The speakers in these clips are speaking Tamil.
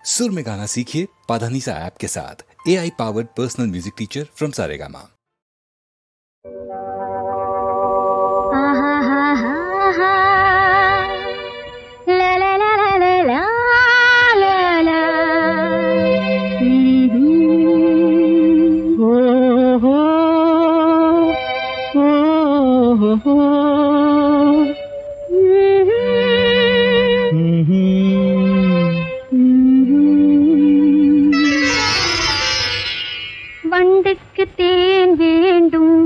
सुर में गाना सीखिए पाधानीसा ऐप के साथ। AI powered personal music teacher from Saregama. வண்டுக்கு தேன் வேண்டும்,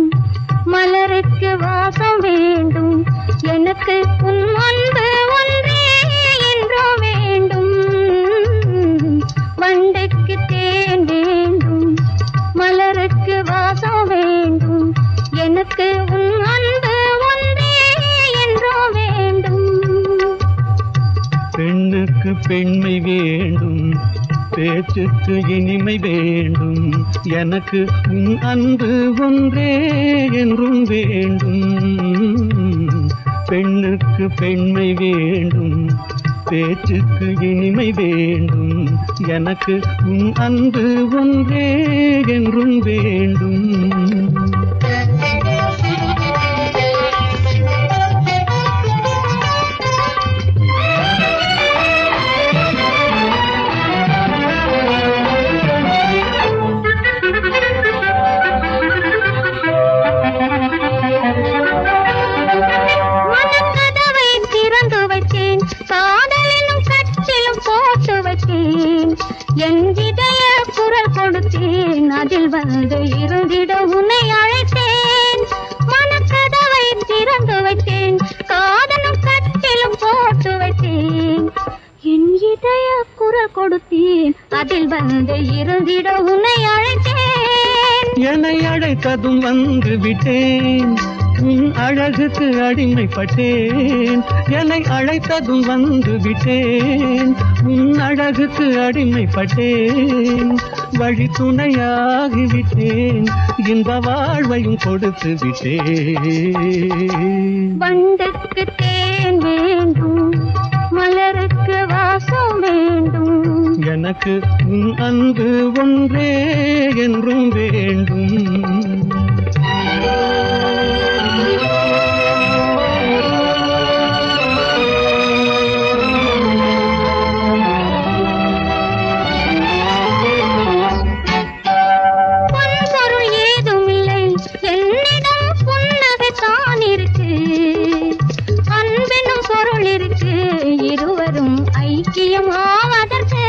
மலருக்கு வாசம் வேண்டும், எனக்கு உன் அன்பு ஒன்றே என்றோ வேண்டும். வண்டுக்கு தேன் வேண்டும், மலருக்கு வாசம் வேண்டும், எனக்கு உன் அன்பு ஒன்றே என்றோ வேண்டும். பெண்ணுக்கு பெண்மை வேண்டும், பேச்சுக்கு இனிமை வேண்டும், எனக்கு உன் அன்பு ஒன்றே என்றும் வேண்டும். பெண்ணுக்கு பெண்மை வேண்டும், பேச்சுக்கு இனிமை வேண்டும், எனக்கு உன் அன்பு ஒன்றே என்றும் வேண்டும். என் இதய குரல் கொடுத்தேன், அதில் வந்து இருந்திட உன்னை அழைத்தேன். மனக்கதவை திறந்து வைத்தேன், காதலும் கட்டிலும் போட்டு வைத்தேன். என் இதய குரல் கொடுத்தேன், அதில் வந்து இருந்திட உன்னை அழைத்தேன். என்னை அழைத்ததும் வந்து விட்டேன், உன் அழகுக்கு அடிமைப்பட்டேன். என்னை அழைத்ததும் வந்து விட்டேன், உன் அழகுக்கு அடிமைப்பட்டேன். வழி துணையாகிவிட்டேன், இந்த வாழ்வையும் கொடுத்து விட்டேன். வண்டுக்கு தேன் வேண்டும், மலருக்கு வாசம் வேண்டும், எனக்கு உன் அன்பு ஒன்றே என்றும் வேண்டும். ஐக்கியம் ஆவதற்கு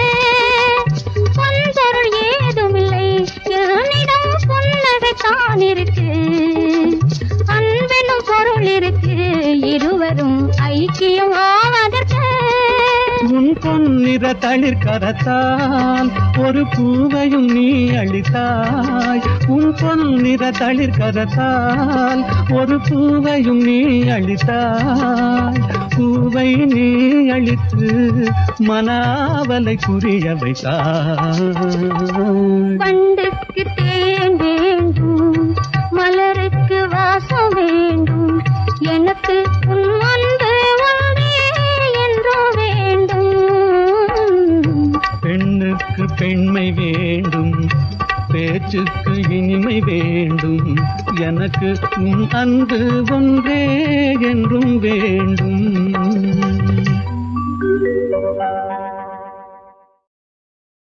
பொன்பொருள் ஏதுமில்லை, என்னிடம் புன்னகை தான் இருக்கு. அன்பெனும் பொருள் இருக்கு, இருவரும் ஐக்கியம் ஆவதற்கு. உன் பொன்னிற தளிர் கரத்தால் ஒரு பூவையும் நீ அளித்தாய். உன் பொன்னிற தளிர் கரத்தால் ஒரு பூவையும் நீ அளித்தாய். பூவை நீ அளித்து மனாவலை புரிய வைத்தாய். வண்டுக்கு தேன் வேண்டும், மலருக்கு வாசம் வேண்டும், எனக்கு உன் அன்பு ஒன்றே என்றோ வேண்டும். பெண்ணுக்கு பெண்மை வேண்டும், பேச்சுக்கு இனிமை வேண்டும், எனக்கு உன் அன்பு ஒன்றே என்றும் வேண்டும்.